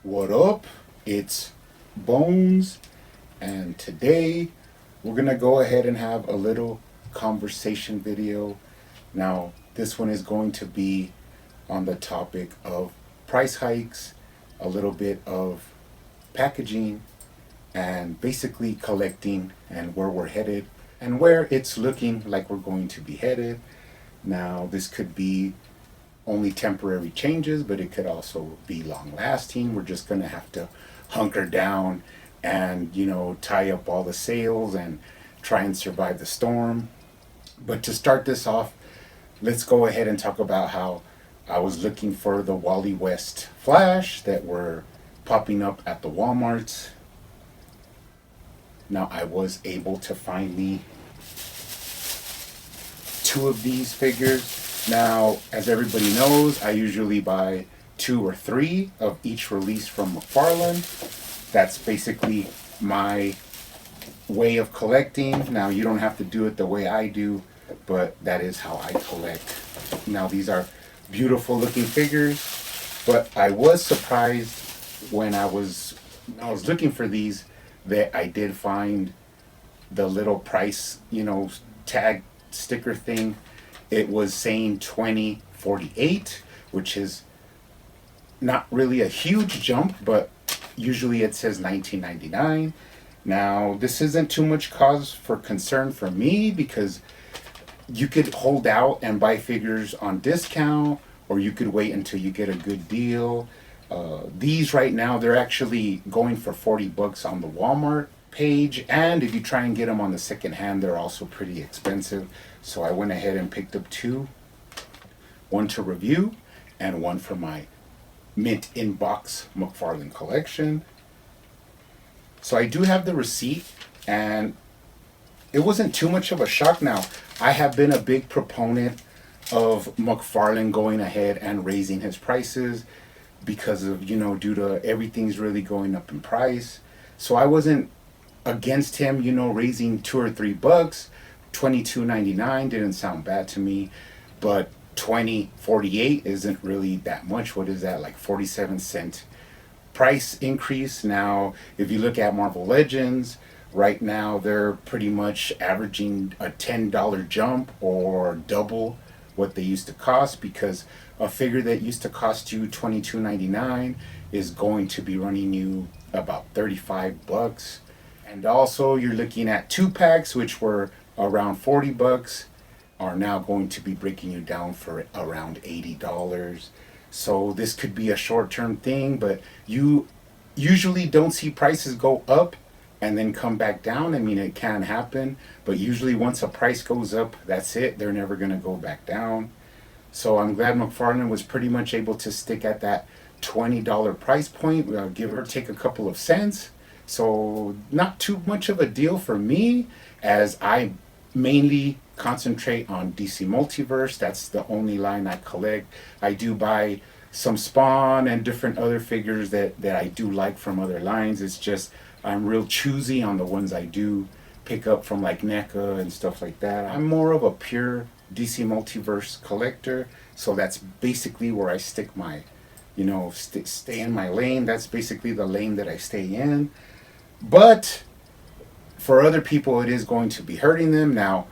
What up? It's Bones, and today we're gonna go ahead and have a little conversation video. Now, this one is going to be on the topic of price hikes, a little bit of packaging, and basically collecting and where we're headed and where it's looking like we're going to be headed. Now, this could be only temporary changes, but it could also be long lasting. We're just going to have to hunker down and, tie up all the sails and try and survive the storm. But to start this off, let's go ahead and talk about how I was looking for the Wally West Flash that were popping up at the Walmarts. Now, I was able to find me two of these figures. Now, as everybody knows, I usually buy 2 or 3 of each release from McFarlane. That's basically my way of collecting. Now, you don't have to do it the way I do, but that is how I collect. Now, these are beautiful looking figures, but I was surprised when I was looking for these that I did find the little price, tag sticker thing. It was saying $20.48, which is not really a huge jump, but usually it says $19.99. Now, this isn't too much cause for concern for me because you could hold out and buy figures on discount, or you could wait until you get a good deal. These right now, they're actually going for $40 on the Walmart page, and if you try and get them on the second hand, they're also pretty expensive. So I went ahead and picked up 2, one to review and one for my mint inbox McFarlane collection. So I do have the receipt, and it wasn't too much of a shock. Now, I have been a big proponent of McFarlane going ahead and raising his prices because of, due to everything's really going up in price. So I wasn't against him, raising $2 or $3. $22.99 didn't sound bad to me, but $20.48 isn't really that much. What is that, like 47-cent price increase? Now, if you look at Marvel Legends, right now they're pretty much averaging a $10 jump or double what they used to cost, because a figure that used to cost you $22.99 is going to be running you about $35. And also, you're looking at 2-packs, which were around $40, are now going to be breaking you down for around $80. So this could be a short-term thing, but you usually don't see prices go up and then come back down. I mean, it can happen, but usually once a price goes up, that's it. They're never going to go back down. So I'm glad McFarlane was pretty much able to stick at that $20 price point, give or take a couple of cents. So not too much of a deal for me, as I mainly concentrate on DC Multiverse. That's the only line I collect. I do buy some Spawn and different other figures that I do like from other lines. It's just I'm real choosy on the ones I do pick up from, like NECA and stuff like that. I'm more of a pure DC Multiverse collector, so that's basically where I stick my, stay in my lane. That's basically the lane that I stay in. But for other people, it is going to be hurting them. Now,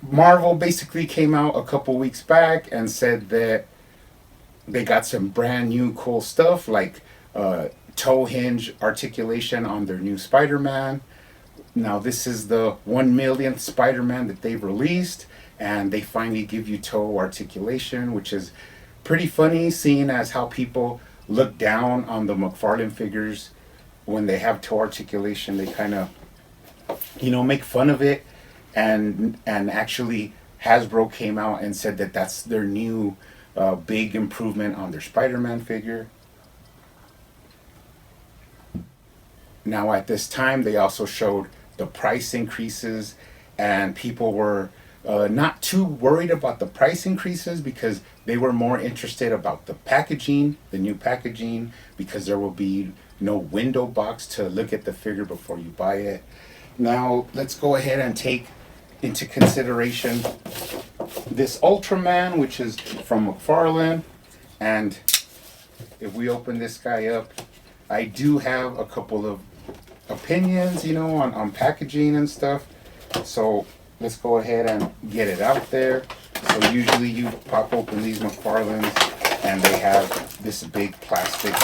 Marvel basically came out a couple weeks back and said that they got some brand new cool stuff, like toe hinge articulation on their new Spider-Man. Now, this is the 1 millionth Spider-Man that they've released, and they finally give you toe articulation, which is pretty funny, seeing as how people look down on the McFarlane figures when they have toe articulation. They kind of, make fun of it, and actually Hasbro came out and said that that's their new big improvement on their Spider-Man figure. Now, at this time, they also showed the price increases, and people were not too worried about the price increases because they were more interested about the packaging, the new packaging, because there will be no window box to look at the figure before you buy it. Now, let's go ahead and take into consideration this Ultraman, which is from McFarlane, and if we open this guy up, I do have a couple of opinions, you know, on packaging and stuff. So let's go ahead and get it out there. So usually you pop open these McFarlanes and they have this big plastic,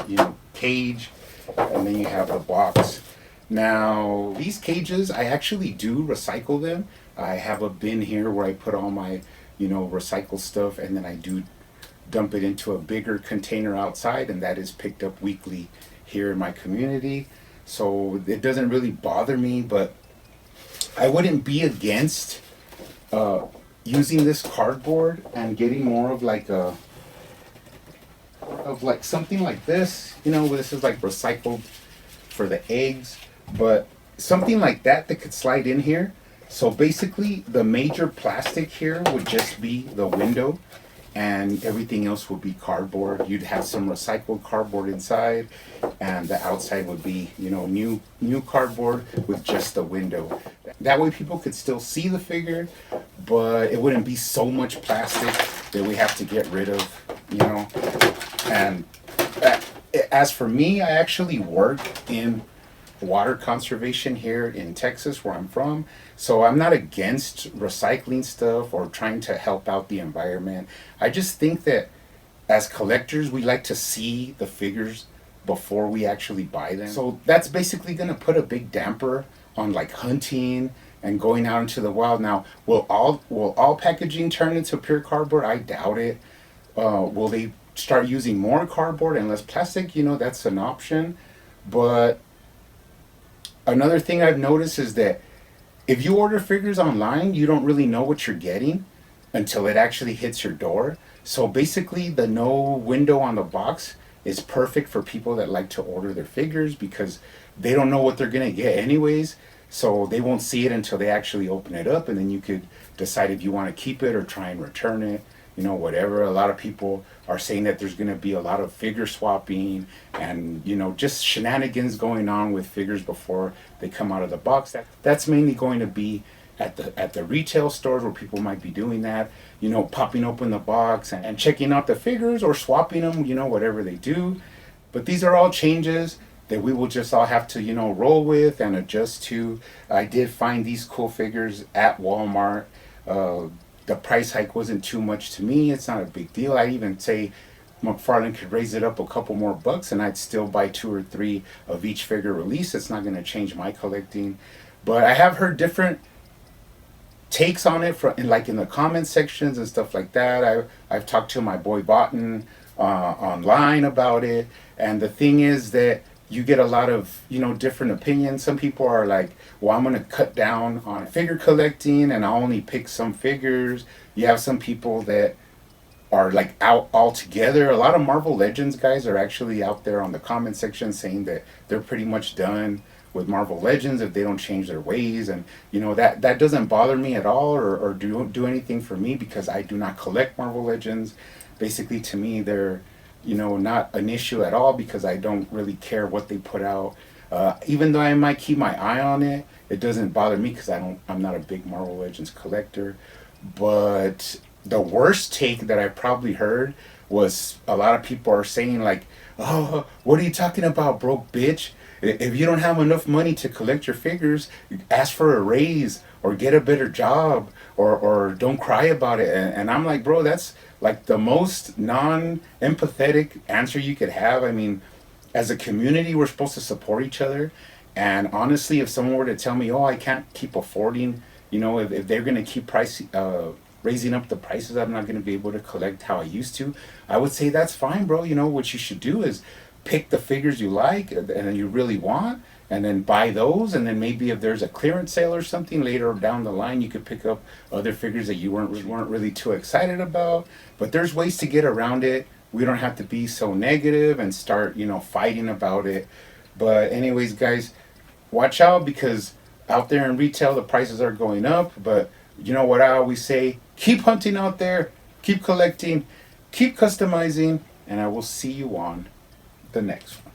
you know, cage, and then you have the box. Now these cages, I actually do recycle them. I have a bin here where I put all my, you know, recycle stuff, and then I do dump it into a bigger container outside, and that is picked up weekly here in my community. So it doesn't really bother me, but I wouldn't be against using this cardboard and getting more of like something like this. You know, this is like recycled for the eggs, but something like that could slide in here. So basically the major plastic here would just be the window, and everything else would be cardboard. You'd have some recycled cardboard inside, and the outside would be, you know, new cardboard with just the window. That way people could still see the figure, but it wouldn't be so much plastic that we have to get rid of, you know. And as for me, I actually work in water conservation here in Texas, where I'm from. So I'm not against recycling stuff or trying to help out the environment. I just think that as collectors, we like to see the figures before we actually buy them. So that's basically going to put a big damper on like hunting and going out into the wild. Now, will all packaging turn into pure cardboard? I doubt it. Will they start using more cardboard and less plastic? You know, that's an option. But another thing I've noticed is that if you order figures online, you don't really know what you're getting until it actually hits your door. So basically the no window on the box is perfect for people that like to order their figures, because they don't know what they're gonna get anyways. So they won't see it until they actually open it up, and then you could decide if you want to keep it or try and return it, you know, whatever. A lot of people are saying that there's going to be a lot of figure swapping and, you know, just shenanigans going on with figures before they come out of the box. That's mainly going to be at the retail stores, where people might be doing that, you know, popping open the box and checking out the figures or swapping them, you know, whatever they do. But these are all changes that we will just all have to, you know, roll with and adjust to. I did find these cool figures at Walmart. The price hike wasn't too much to me. It's not a big deal. I'd even say McFarlane could raise it up a couple more bucks and I'd still buy 2 or 3 of each figure release. It's not going to change my collecting. But I have heard different takes on it in the comment sections and stuff like that. I've talked to my boy Botten online about it, and the thing is that you get a lot of, you know, different opinions. Some people are like, well, I'm going to cut down on figure collecting and I'll only pick some figures. You have some people that are like out altogether. A lot of Marvel Legends guys are actually out there on the comment section saying that they're pretty much done with Marvel Legends if they don't change their ways. And, you know, that doesn't bother me at all or do anything for me, because I do not collect Marvel Legends. Basically, to me, they're, you know, not an issue at all, because I don't really care what they put out. Even though I might keep my eye on it, it doesn't bother me because I'm not a big Marvel Legends collector. But the worst take that I probably heard was a lot of people are saying like, oh, what are you talking about, broke bitch? If you don't have enough money to collect your figures, ask for a raise or get a better job, or don't cry about it. And I'm like, bro, that's like the most non-empathetic answer you could have. I mean, as a community, we're supposed to support each other. And honestly, if someone were to tell me, oh, I can't keep affording, you know, if they're going to keep raising up the prices, I'm not going to be able to collect how I used to, I would say that's fine, bro. You know, what you should do is pick the figures you like and you really want, and then buy those. And then maybe if there's a clearance sale or something later down the line, you could pick up other figures that you weren't really too excited about. But there's ways to get around it. We don't have to be so negative and start, you know, fighting about it. But anyways, guys, watch out, because out there in retail, the prices are going up. But you know what I always say, keep hunting out there, keep collecting, keep customizing, and I will see you on the next one.